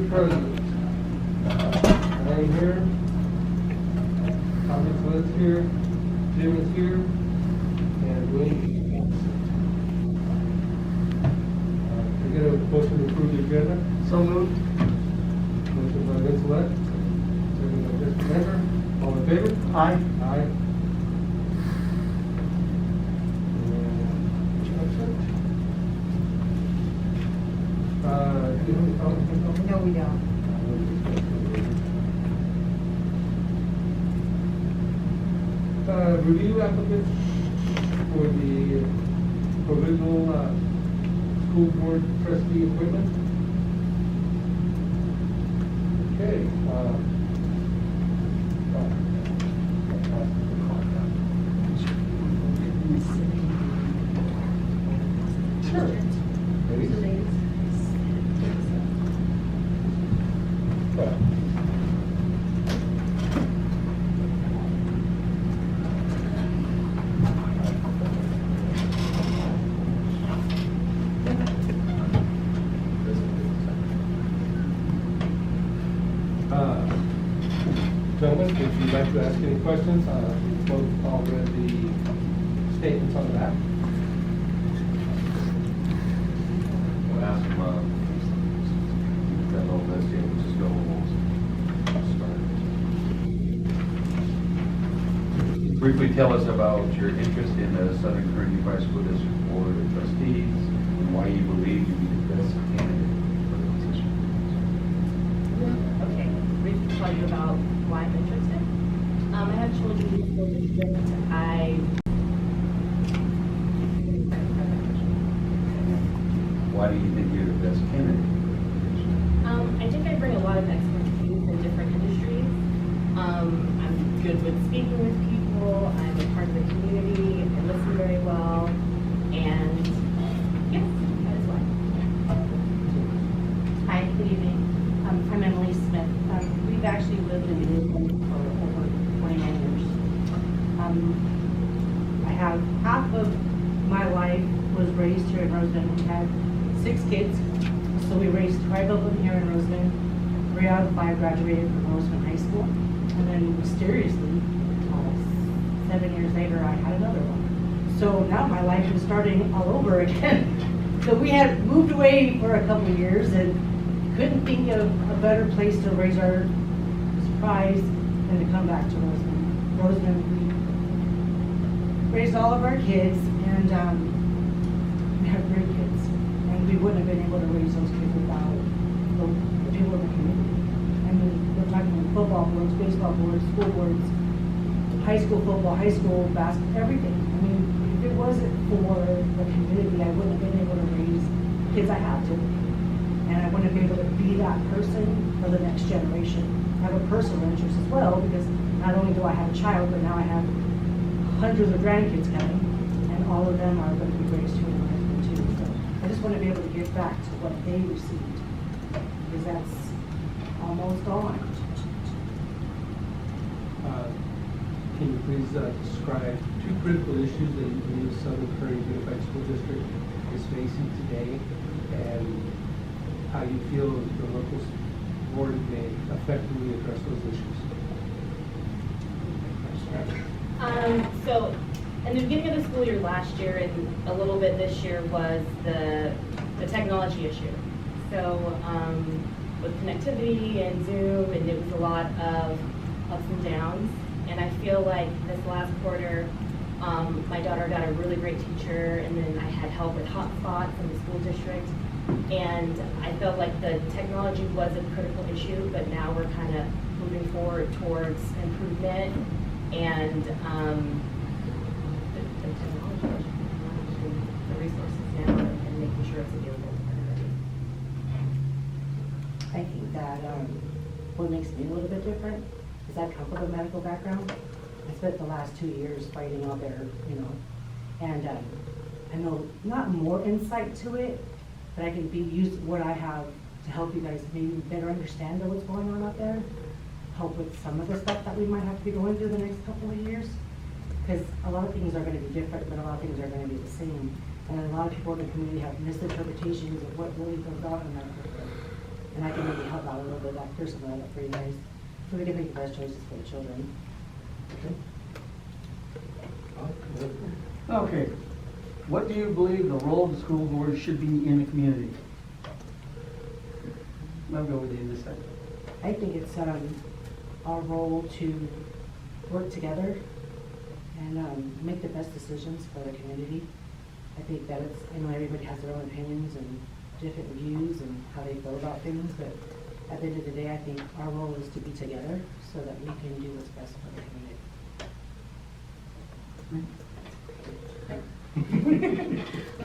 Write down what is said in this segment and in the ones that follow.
President. I'm here. Thomas Lynn's here. Jim is here. And Wayne. Can I get a motion to approve the agenda? So moved. Motion by Vince Lett, second by Mr. Mentor. All in favor? Aye. Aye. No, we don't. Review applicants for the provisional school board trustee appointment. Okay. Sure. Maybe. Gentlemen, if you'd like to ask any questions, we've both all read the statements on that. I'll ask them, that little list here, we'll just go, start. Briefly tell us about your interest in the Southern Kern Unified School District Board of Trustees and why you believe you'd be the best candidate for the position. Okay, briefly tell you about why I'm interested. I have children in the school district. Why do you think you're the best candidate? I think I bring a lot of expertise in different industries. I'm good with speaking with people. I'm a part of the community. I listen very well. And yes, that is why. Hi, good evening. I'm Emily Smith. We've actually lived in New England for over 29 years. I have half of my life was raised here in Roseman. We had 6 kids, so we raised 5 of them here in Roseman. 3 out of 5 graduated from Roseman High School, and then mysteriously, 7 years later, I had another one. So now my life is starting all over again. So we had moved away for a couple of years and couldn't think of a better place to raise our surprise than to come back to Roseman. Roseman, we raised all of our kids, and we have great kids. And we wouldn't have been able to raise those kids without the people in the community. I mean, we're talking football boards, baseball boards, school boards, high school football, high school basketball, everything. I mean, if it wasn't for the community, I wouldn't have been able to raise the kids I have to. And I want to be able to be that person for the next generation. I have a personal interest as well, because not only do I have a child, but now I have hundreds of grandkids coming, and all of them are going to be raised here in my husband too. So I just want to be able to give back to what they received, because that's almost gone. Can you please describe 2 critical issues that you believe Southern Kern Unified School District is facing today, and how you feel the local board may effectively address those issues? So, in the beginning of the school year last year and a little bit this year was the technology issue. So, with connectivity and Zoom, and it was a lot of ups and downs. And I feel like this last quarter, my daughter got a really great teacher, and then I had help with hotspots in the school district. And I felt like the technology was a critical issue, but now we're kind of moving forward towards improvement and the technology, the resources now, and making sure it's available for everybody. I think that what makes me a little bit different is I come from a medical background. I spent the last 2 years fighting out there, and I know not more insight to it, but I can use what I have to help you guys maybe better understand what's going on out there, help with some of the stuff that we might have to be going through the next couple of years. Because a lot of things are going to be different, but a lot of things are going to be the same. And a lot of people in the community have misinterpretations of what really goes on in that. And I can maybe help out that person line up for you guys, so we can make the best choices for the children. Okay. What do you believe the role of the school board should be in the community? I'll go with you in this second. I think it's our role to work together and make the best decisions for the community. I think that it's, I know everybody has their own opinions and different views and how they feel about things, but at the end of the day, I think our role is to be together so that we can do what's best for the community.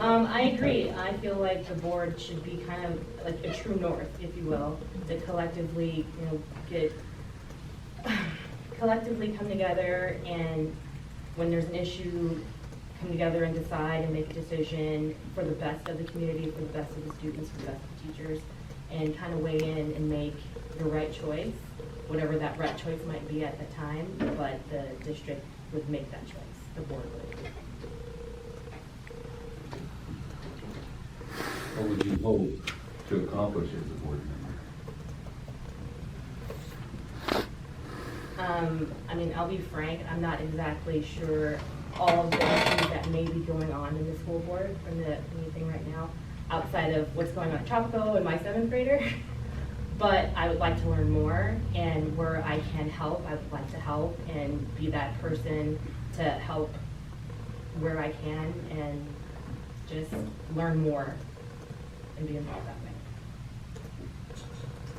I agree. I feel like the board should be kind of like a true north, if you will, to collectively, collectively come together, and when there's an issue, come together and decide and make a decision for the best of the community, for the best of the students, for the best of the teachers, and kind of weigh in and make the right choice, whatever that right choice might be at the time, but the district would make that choice, the board would. What would you hope to accomplish as a board member? I mean, I'll be frank, I'm not exactly sure all of the issues that may be going on in the school board from anything right now, outside of what's going on at Tropico and my 7th grader. But I would like to learn more, and where I can help, I would like to help and be that person to help where I can and just learn more and be involved that way.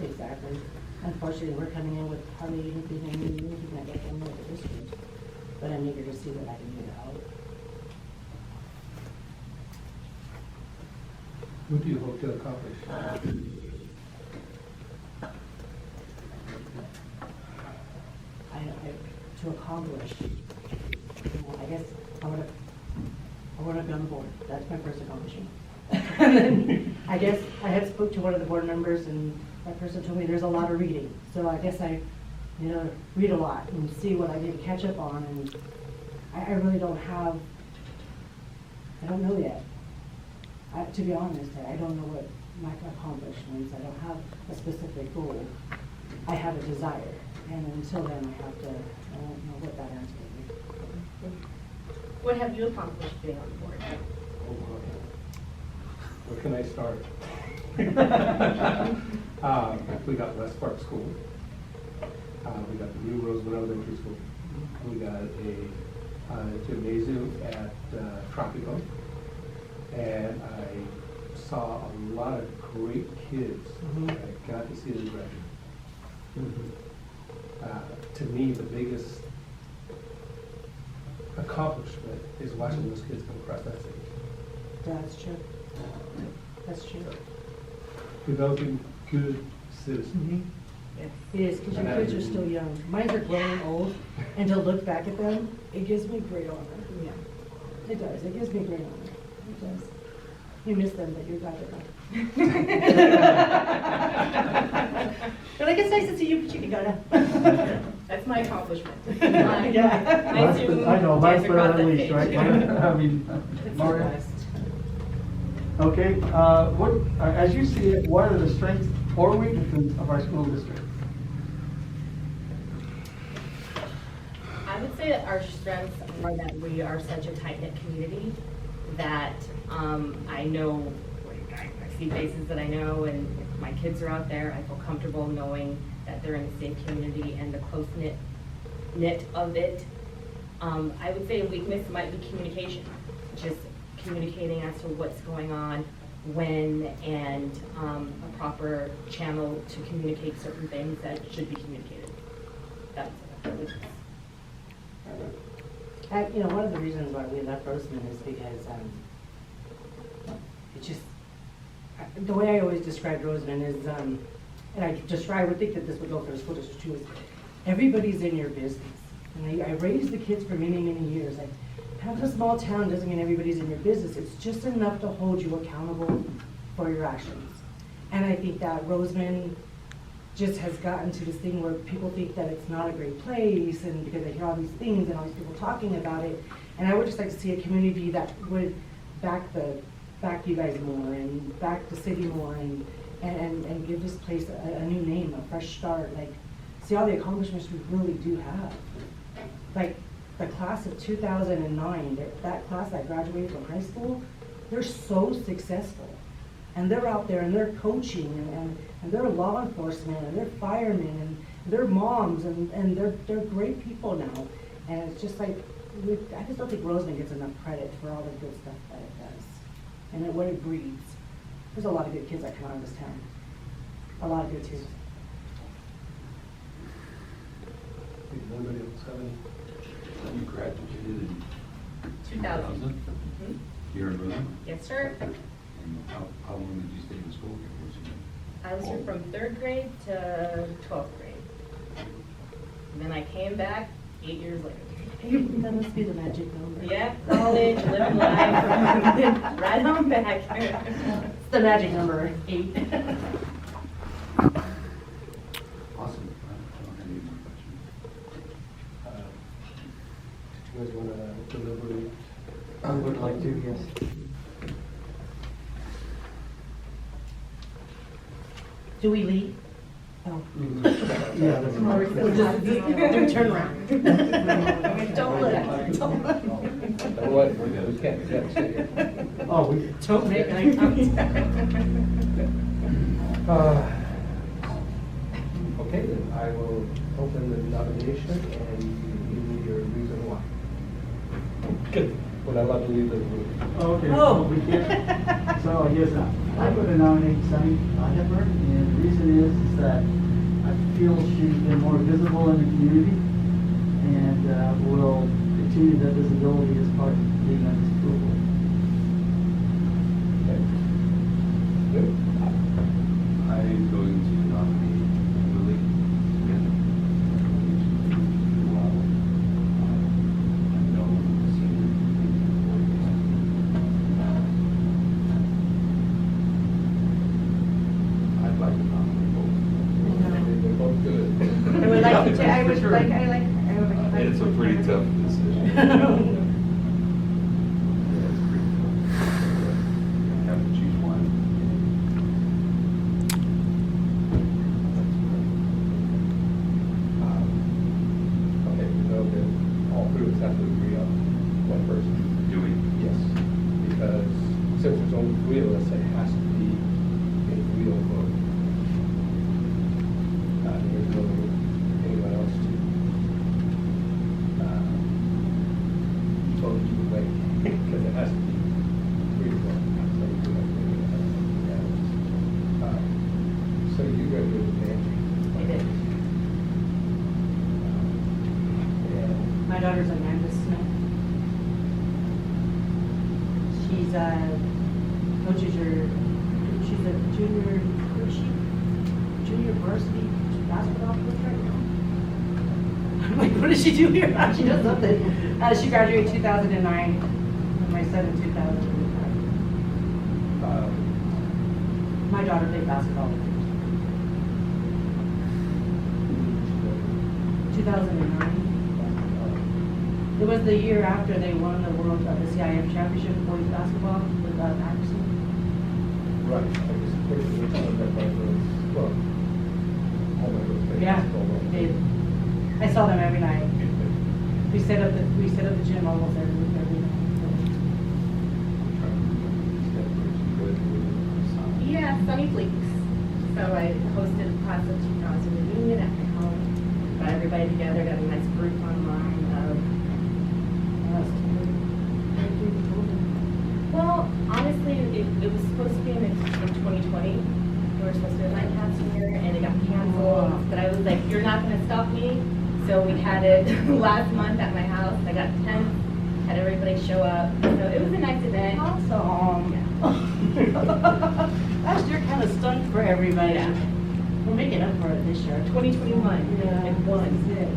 Exactly. Unfortunately, we're coming in with hardly anything that get from the district, but I'm eager to see what I can do to help. What do you hope to accomplish? To accomplish, I guess I want to be on the board. That's my first accomplishment. And then I guess I had spoke to one of the board members, and that person told me there's a lot of reading. So I guess I, read a lot and see what I need to catch up on. And I really don't know yet. To be honest, I don't know what my accomplishments. I don't have a specific goal. I have a desire, and until then, I don't know what that answer will be. What have you accomplished being on the board? Where can I start? We got West Park School. We got the new Roseman Elementary School. We got a gymnasium at Tropico. And I saw a lot of great kids. I got to see them graduate. To me, the biggest accomplishment is watching those kids come across that stage. That's true. That's true. Developing good citizens. It is, because your kids are still young. Mine are growing old, and to look back at them, it gives me great honor. Yeah. It does. It gives me great honor. It does. You miss them, but you're glad they're gone. But like, it's nice to see you, but you can go now. That's my accomplishment. Yeah. I know, last but not least, right? I mean, It's the Mario? best. Okay, as you see it, what are the strengths or weaknesses of our school district? I would say that our strengths are that we are such a tight-knit community that I know, I see faces that I know, and if my kids are out there, I feel comfortable knowing that they're in the same community and the close-knit of it. I would say a weakness might be communication, just communicating as to what's going on, when, and a proper channel to communicate certain things that should be communicated. That's a weakness. One of the reasons why we left Roseman is because it's just, the way I always describe Roseman is, and I would think that this would go for the school district too, is everybody's in your business. And I raised the kids for many, many years. Like, having a small town doesn't mean everybody's in your business. It's just enough to hold you accountable for your actions. And I think that Roseman just has gotten to this thing where people think that it's not a great place, and because they hear all these things and all these people talking about it. And I would just like to see a community that would back you guys more and back the city more, and and give this place a new name, a fresh start, like, see all the accomplishments we really do have. Like, the class of 2009, that class that graduated from high school, they're so successful. And they're out there and they're coaching and they're law enforcement and they're firemen and they're moms and they're great people now. And it's just like, I just don't think Roseman gets enough credit for all the good stuff that it does. And what it breeds. There's a lot of good kids that come out of this town. A lot of good kids. Anybody else have any? You graduated in 2000. 2000? Mhm. Here in Roseman? Yes, sir. And how long did you stay in school here? I was here from 3rd grade to 12th grade. And then I came back 8 years later. That must be the magic number. Yeah, college, living life, right on back. It's the magic number, 8. Awesome. I don't have any more questions. Did you guys want to deliberate? I would like to, yes. Do we leave? Oh. Yeah, that's Do we turn around? Don't look. Don't look. What? We can't sit here. Oh, we, Don't make eye contact. Okay, then I will open the nomination and you give me your reason why. Good. Would I love to leave the room? okay. Oh. We can't. So, yes, I'm going to nominate Sunny HEPBURN, and the reason is that I feel she's been more visible in the community and will continue that visibility as part of being on this school board. Okay. Good. I'm going to nominate Willie Smith. Wow. I know senior. I'd like to nominate both. They're both good. I would like to, I would like, I like. It's a pretty tough decision. Yeah, it's pretty tough. You have to choose one. Okay, we know that all three of us have to agree on one person. Do we? Yes. Because since there's only three of us, it has to be a real vote. There's no anyone else to vote either way, because it has to be three to one. So you do have to do that. So you graduated with Angie. I did. And My daughter's Amanda Smith. She's coaches she's a junior, what is she? Junior varsity basketball coach right now. I'm like, what does she do here? She does something. She graduated 2009, and my son in 2005. My daughter played basketball with her. 2009. It was the year after they won the world, the CIF championship boys basketball with Patterson. right, I guess the person we're talking about was, well, all my girls play Yeah, basketball. they, I saw them every night. We set up the gym almost every night. Yeah, Sunny Fleeks. So I hosted a class of 2000 reunion at my home. Got everybody together, got a nice group online. Well, honestly, it was supposed to be in 2020. We were supposed to do it last year, and it got canceled. But I was like, you're not going to stop me. So we had it last month at my house. I got tents, had everybody show up. So it was a nice event. Awesome. Last year kind of stunk for everybody. Yeah. We're making up for it this year. 2021. Yeah, It won. this is it.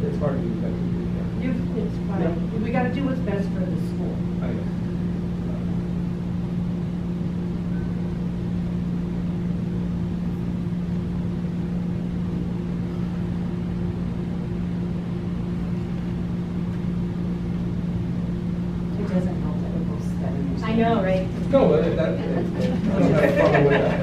It's hard to do that. It's fine. We gotta do what's best for the school. I know. know, right? No, I don't have a problem with that.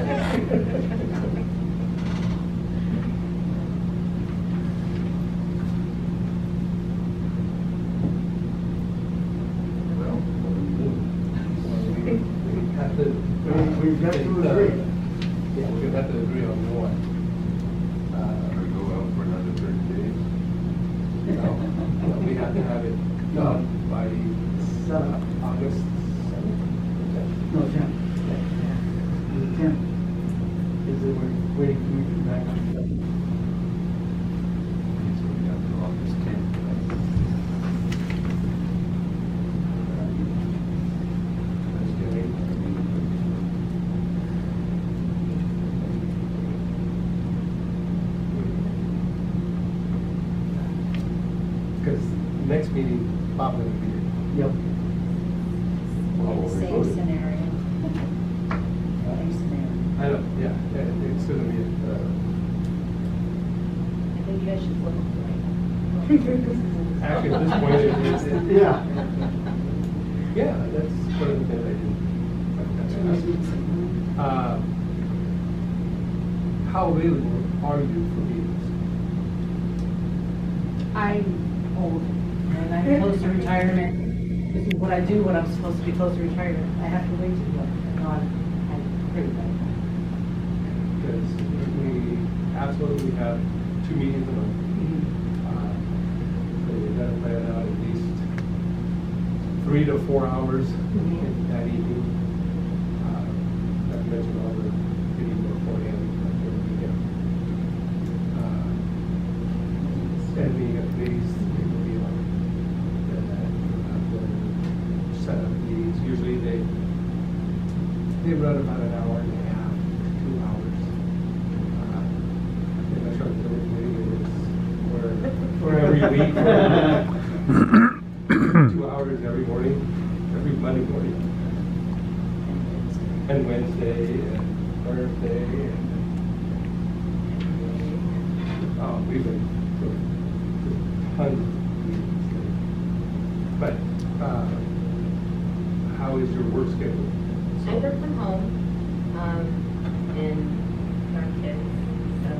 Well, We have to. We've got to agree. Yeah, we're gonna have to agree on what. we go out for another 30 days. No, we have to have it done by August 7th. No, 10. The 10th. Is that we're waiting for me to come back on the 7th. So we got to August 10th. Because next meeting, Bob will be here. Yep. Same scenario. Same scenario. I know, yeah, it's gonna be, I think you guys should flip it. actually, at this point, it's. Yeah. Yeah, that's one of the things I do. How available are you for meetings? I'm old, and I'm close to retirement. This is what I do when I'm supposed to be close to retirement. I have to wait to do it. No, I'm pretty bad. Because we absolutely have 2 meetings a month. So we gotta plan out at least 3 to 4 hours that evening. Not to mention all the meetings beforehand, like during the weekend. And we have committees, it will be on, that set up meetings. Usually they run about an hour and a half, 2 hours. And that's what the meeting is, or every week, for 2 hours every morning, every Monday morning. And Wednesday, and Thursday, and, we've been doing tons of meetings. But, how is your work schedule? I work from home, and our kids, so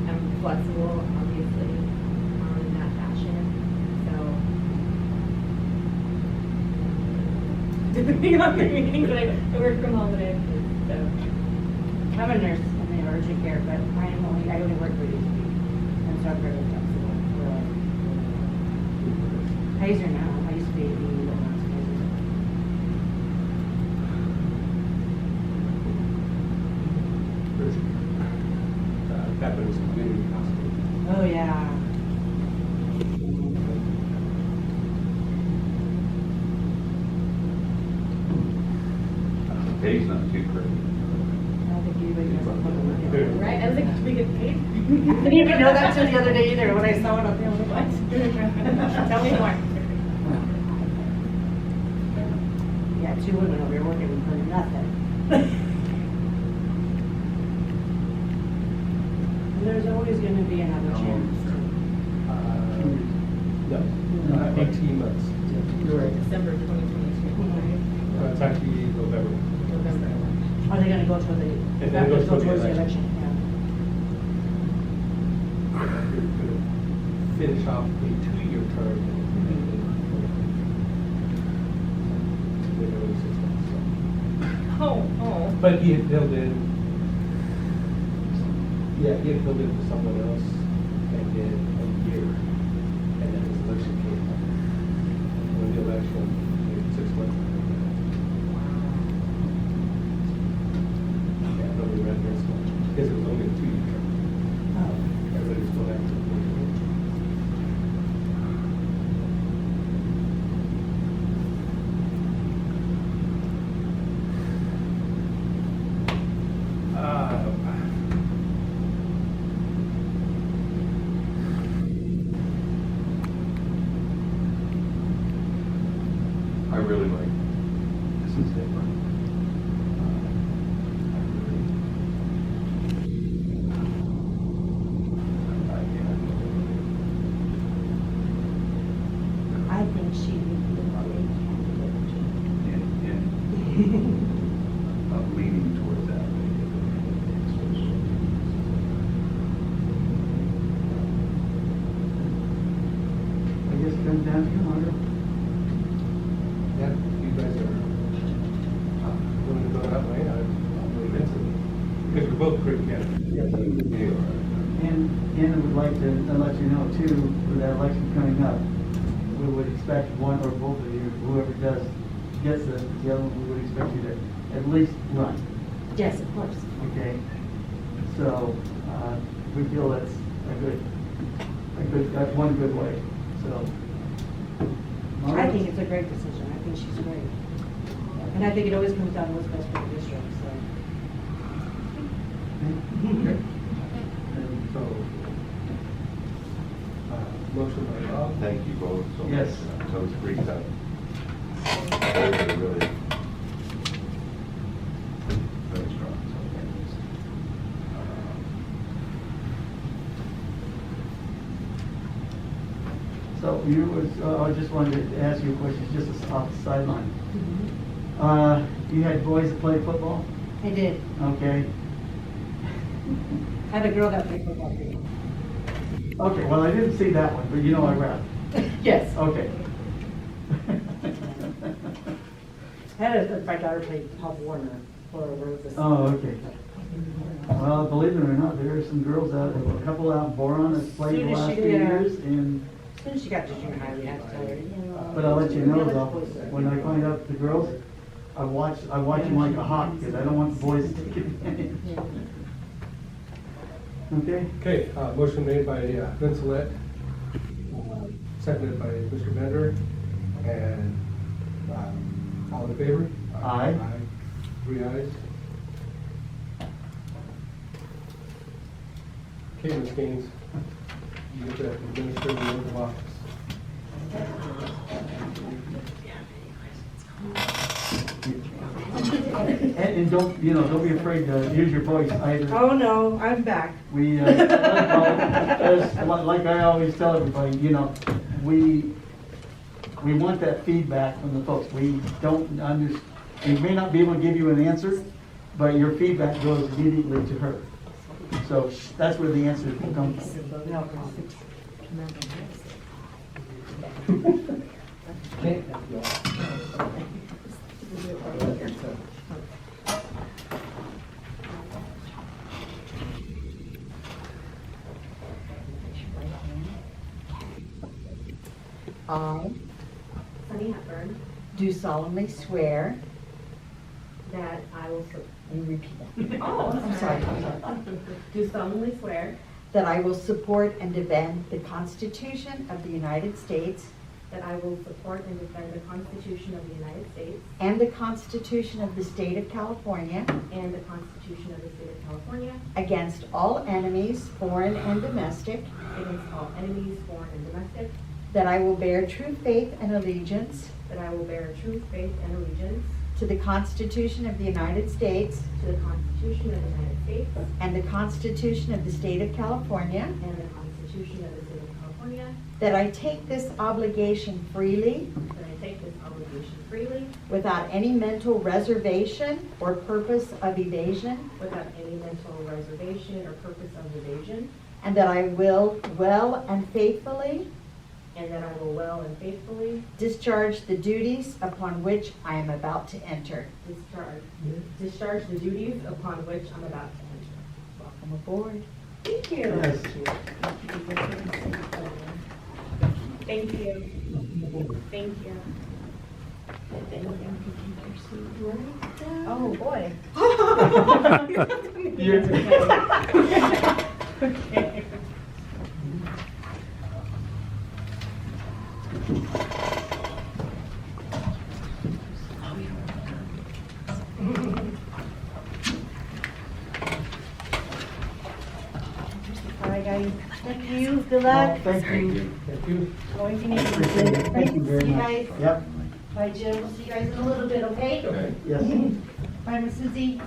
I'm flexible, obviously, in that fashion, so. Depending on the meetings, I work from home and I have kids, so. I'm a nurse in the urgent care, but I only work 3 days a week. And so I'm very flexible. Pacer now, I used to be a BE, but now it's Pacer. Veterans Community Hospital. Oh, yeah. The pay's not too great. I don't think anybody knows what to look at. Right, I was like, do we get paid? I didn't even know that till the other day either, when I saw it on the other what? Tell me more. Yeah, 2 women over here working for nothing. And there's always gonna be another chance. No, 18 months. You're right. December 2022. It's actually November. November. Are they gonna go to the, And then it goes towards to the the election. election? Yeah. You're gonna finish off a 2-year term. They're only 6 months, so. Oh. But he had filled in, yeah, he had filled in for someone else and did a year. And then his election came up. When the election, 6 months. Yeah, nobody ran this one, because it was only a 2-year term. Oh. Everybody's still active. I really like, this is different. I think she would be a great candidate. And leaning towards that. I guess it comes down to you, Margaret. Yeah, if you guys are willing to go that way, I'll believe it. Because we're both great candidates. And I would like to let you know too, with that election coming up, we would expect one or both of you, whoever gets the other one, we would expect you to at least run, Yes, of course. okay? So, we feel that's that's one good way, so. I think it's a great decision. I think she's great. And I think it always comes down to what's best for the district, so. Okay. And so, motion by Bob. Thank you both so much. Yes. So it's pretty tough. Really very strong. So thanks. So you I just wanted to ask you a question, just off the sideline. You had boys that played football, I did. okay? I had a girl that played football for you. Okay, well, I didn't see that one, but you know I rap. Yes. Okay. My daughter played Pop Warner for Roses. Oh, okay. Well, believe it or not, there are some girls out, a couple out in Boron that's played the Soon as last she- few yeah. years, and, As soon as she got to junior high, we had to tell her, but I'll let you know though, when I find out the girls, I watch them like a hawk, because I don't want the boys to take advantage. Okay? Okay, motion made by Vince Lett, seconded by Mr. Bender, and all in favor? Aye. 3 ayes. Okay, Ms. Gaines, you get that administrative oath of office. And don't be afraid to use your voice either. Oh, no, I'm back. We, like I always tell everybody, we want that feedback from the folks. We may not be able to give you an answer, but your feedback goes immediately to her. So that's where the answers will come from. Okay. I Sunny Hepburn, do solemnly swear, that I will, you repeat that. oh, I'm sorry. do solemnly swear That I will support and defend the Constitution of the United States that I will support and defend the Constitution of the United States and the Constitution of the State of California and the Constitution of the State of California against all enemies, foreign and domestic, against all enemies, foreign and domestic, that I will bear true faith and allegiance that I will bear true faith and allegiance to the Constitution of the United States to the Constitution of the United States and the Constitution of the State of California, and the Constitution of the State of California, that I take this obligation freely that I take this obligation freely without any mental reservation or purpose of evasion, without any mental reservation or purpose of evasion, and that I will well and faithfully and that I will well and faithfully discharge the duties upon which I am about to enter. discharge the duties upon which I'm about to enter. Welcome aboard. Thank you. Yes. Thank you. Thank you. Oh, boy. All right, guys. Thank you. Good luck. Thank you. Thank you. Going to need Appreciate it. Thank you very See you much. guys. Yep, Bye, Jim. We'll see you guys in a little bit, okay? Okay. yes. Bye, Miss Susie.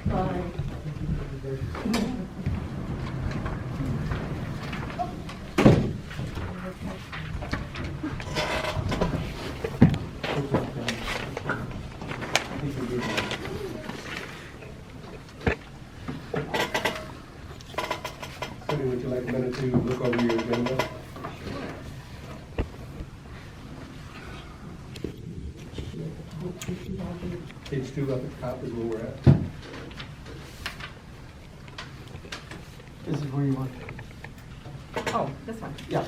Bye. think we did that. Sunny, would you like a minute to look over your agenda? Page 2 up at the top is where we're at. This is where you want. Oh, this one. Yeah.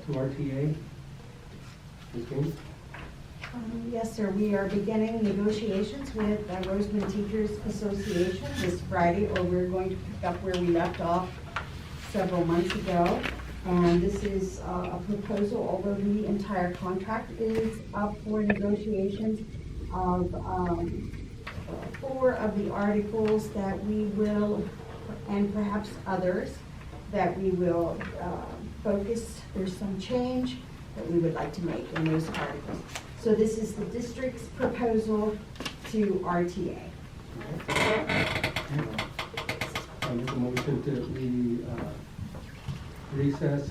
To RTA. Ms. King? Yes, sir. We are beginning negotiations with Roseman Teachers Association this Friday, or we're going to pick up where we left off several months ago. And this is a proposal, although the entire contract is up for negotiations, of 4 of the articles that we will, and perhaps others, that we will focus. There's some change that we would like to make in those articles. So this is the district's proposal to RTA. I make a motion to recess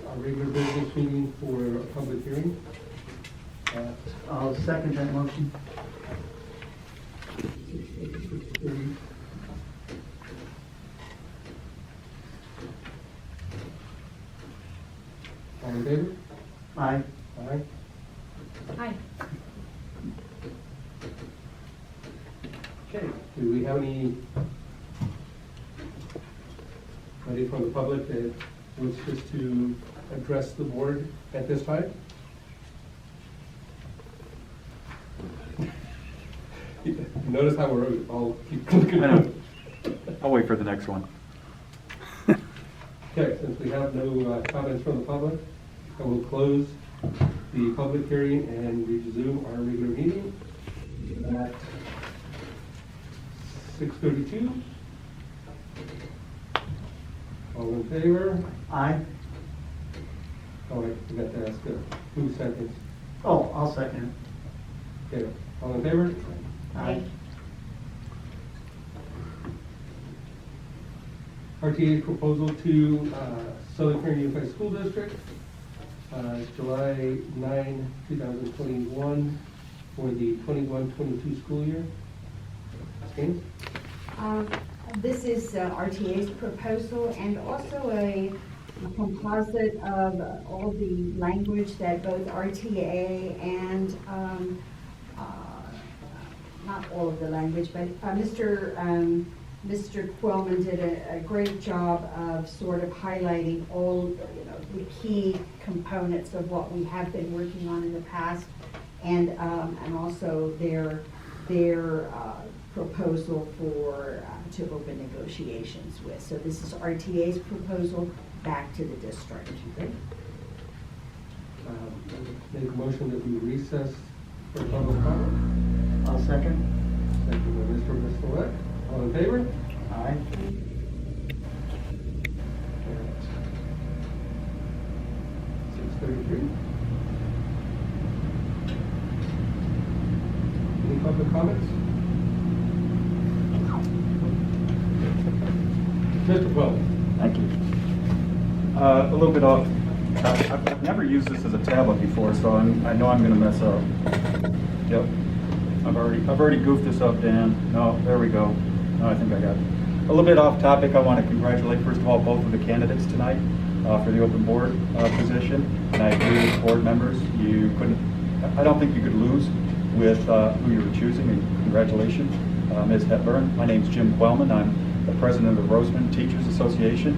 our regular business meeting for a public hearing. I'll second that motion. 6:30. All in favor? Aye. Aye. Hi. Okay, do we have anybody from the public that wishes to address the board at this time? Notice how we're all keep looking. I know. I'll wait for the next one. Okay, since we have no comments from the public, I will close the public hearing and resume our regular meeting at 6:32. All in favor? Aye. Oh, I forgot to ask who seconds. Oh, I'll second Okay, all in favor? it. Aye. RTA proposal to Southern Kern Unified School District, July 9, 2021, for the 21-22 school year. James? This is RTA's proposal, and also a composite of all the language that both RTA and, not all of the language, but Mr. Quillman did a great job of sort of highlighting all, the key components of what we have been working on in the past, and also their proposal for, to open negotiations with. So this is RTA's proposal back to the district. Okay. Make a motion that we recess for public comment. I'll second. Second by Mr. Bristolette. All in favor? Aye. 6:33. Any public comments? Mr. Quell. Thank you. A little bit off. I've never used this as a tablet before, so I know I'm going to mess up. Yep. I've already goofed this up, Dan. No, there we go. No, I think I got it. A little bit off topic. I want to congratulate, first of all, both of the candidates tonight for the open board position. And I agree with board members. I don't think you could lose with who you were choosing. And congratulations, Ms. Hepburn. My name's Jim Quellman. I'm the president of the Roseman Teachers Association.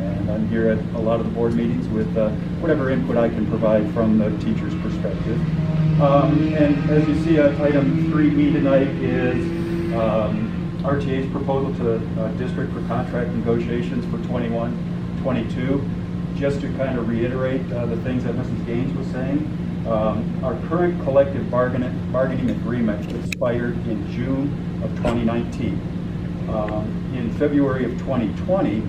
And I'm here at a lot of the board meetings with whatever input I can provide from the teacher's perspective. And as you see, item 3B tonight is RTA's proposal to district for contract negotiations for 21-22. Just to kind of reiterate the things that Mrs. Gaines was saying, our current collective bargaining agreement expired in June of 2019. In February of 2020,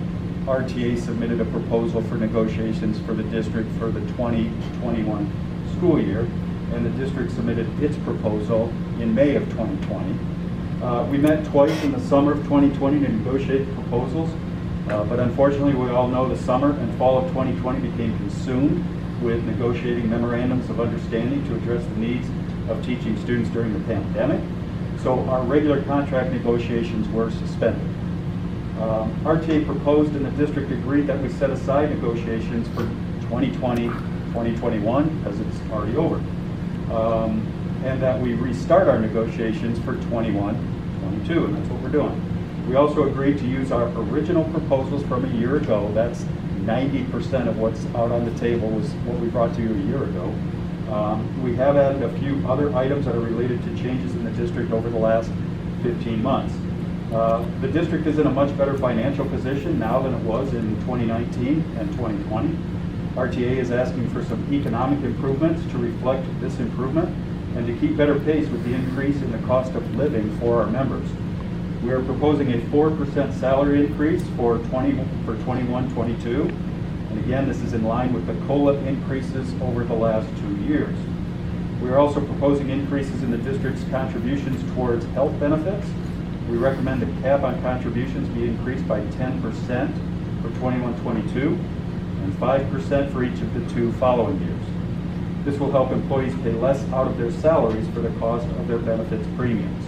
RTA submitted a proposal for negotiations for the district for the 2021 school year, and the district submitted its proposal in May of 2020. We met twice in the summer of 2020 to negotiate proposals, But unfortunately, we all know the summer and fall of 2020 became consumed with negotiating memorandums of understanding to address the needs of teaching students during the pandemic. So our regular contract negotiations were suspended. RTA proposed and the district agreed that we set aside negotiations for 2020, 2021, as it's already over. And that we restart our negotiations for 21, 22, and that's what we're doing. We also agreed to use our original proposals from a year ago. That's 90% of what's out on the table was what we brought to you a year ago. We have added a few other items that are related to changes in the district over the last 15 months. The district is in a much better financial position now than it was in 2019 and 2020. RTA is asking for some economic improvements to reflect this improvement and to keep better pace with the increase in the cost of living for our members. We are proposing a 4% salary increase for 21-22. And again, this is in line with the COLA increases over the last 2 years. We are also proposing increases in the district's contributions towards health benefits. We recommend the cap on contributions be increased by 10% for 21-22 and 5% for each of the 2 following years. This will help employees pay less out of their salaries for the cost of their benefits premiums.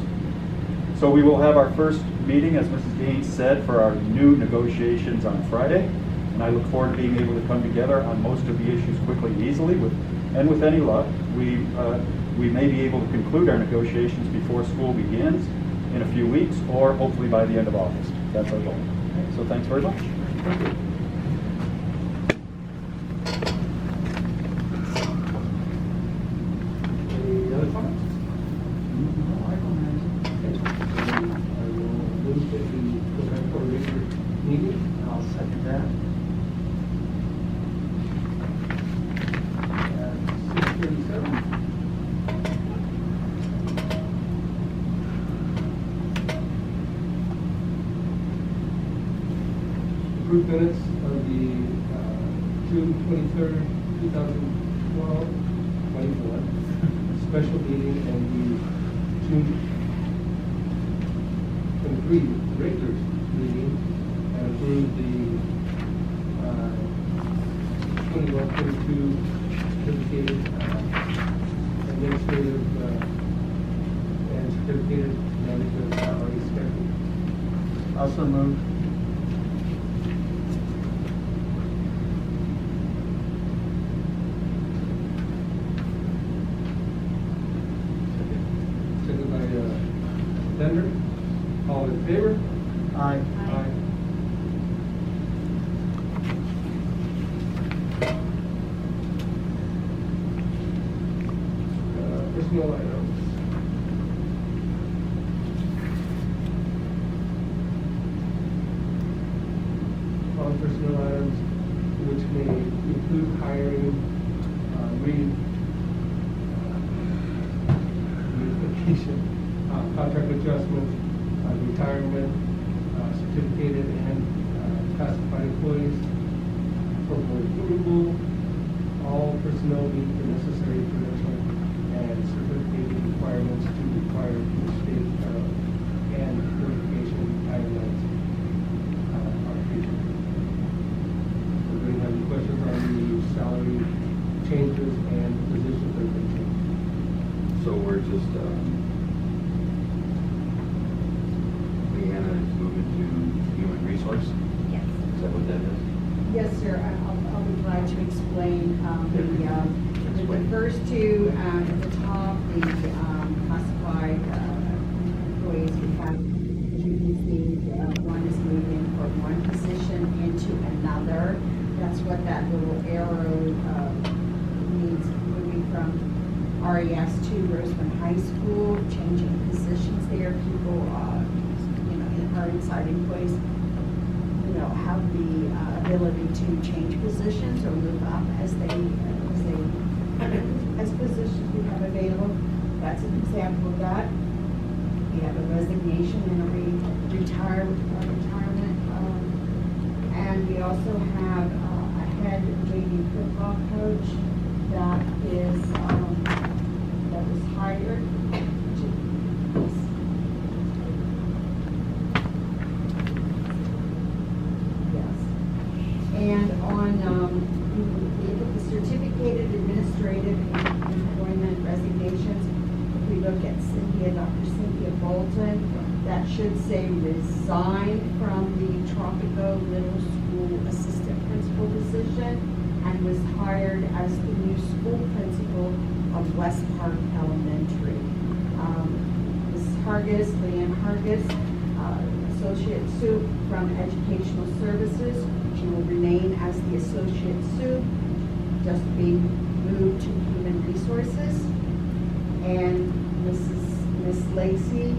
So we will have our first meeting, as Mrs. Gaines said, for our new negotiations on Friday. And I look forward to being able to come together on most of the issues quickly and easily. And with any luck, we may be able to conclude our negotiations before school begins in a few weeks, or hopefully by the end of August. That's our goal. So thanks very much. Thank you. Any other comments? I will move that we go back for a regular meeting. I'll second that. At 6:37. Approved minutes of the June 23rd, 2012, 21 special meeting and the June 23 regular meeting, and approved the 21-22 certificated administrative and certificated management salary schedule. Also moved. Seconded by Bender. All in favor? Aye. Aye. Personnel items. All personnel items which may include hiring, reunification, contract adjustment, retirement, certificated and classified employees, for approval. All personnel meet the necessary credential and certificated requirements to require the state and certification guidelines are featured. Does anyone have any questions on the salary changes and positions that have been changed? So we're just, Leanna is moving to human resource? Yes. Is that what that is? Yes, sir, I'll be glad to explain. The first 2 at the top, the classified employees, we have 2 moving, one is moving from one position into another. That's what that little arrow means, moving from RES to Roseman High School, changing positions there. People, our inside employees, have the ability to change positions or move up as positions we have available. That's an example of that. We have a resignation and a retirement, and we also have a head JV football coach that was hired. And on the certificated administrative and employment resignations, if we look at Dr. Cynthia Bolton, that should say resigned from the Tropico Middle School assistant principal position and was hired as the new school principal of West Park Elementary. Ms. Hargis, Leanne Hargis, Associate Soup from Educational Services. She will remain as the Associate Soup, just being moved to Human Resources. And Ms. Lacey,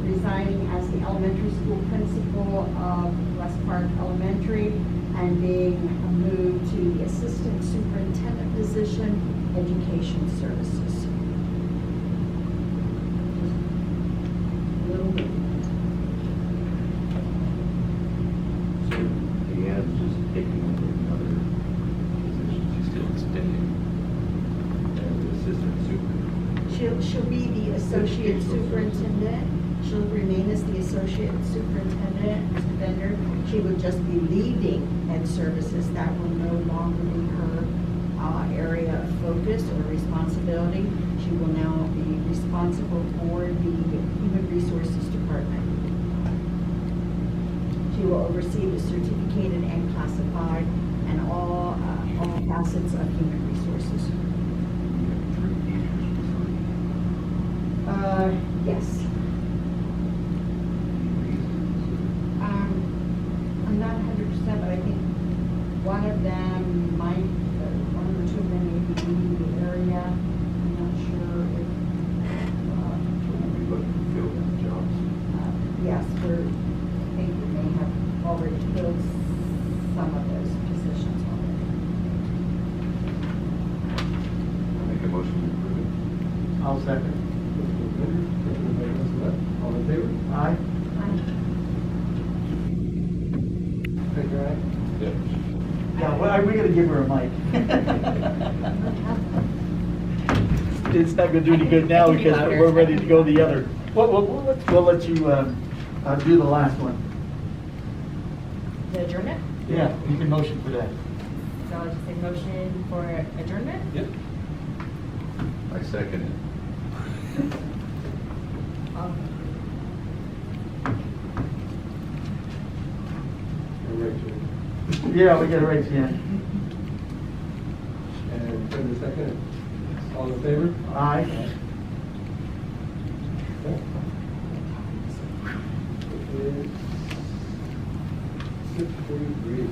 resigning as the elementary school principal of West Park Elementary and being moved to the assistant superintendent position, Education Services. A little bit. So Leanne's just taking over another position, she's still extending as the assistant super. She'll be the associate superintendent. She'll remain as the associate superintendent, Mr. Bender. She would just be leading ed services. That will no longer be her area of focus or responsibility. She will now be responsible for the Human Resources Department. She will oversee the certificated and classified and all facets of human resources. You have 3 teachers for free. Yes. I'm not 100%, but I think one of them might, one or two of them may be leaving the area. I'm not sure if, We'll be looking to fill those jobs. yes, I think we may have already filled some of those positions already. Make a motion to approve it. I'll second. All in favor? Aye. Craig, all right? Yep. Yeah, well, we gotta give her a mic. It's not gonna do any good now because we're ready to go the other. We'll let you, do the last one. The adjournment? Yeah, you can motion for that. So I'll just say motion for adjournment? Yep. I second it. Rachel. Yeah, we get it right to the end. And for the second, all in favor? Aye. Okay. It is 6:43.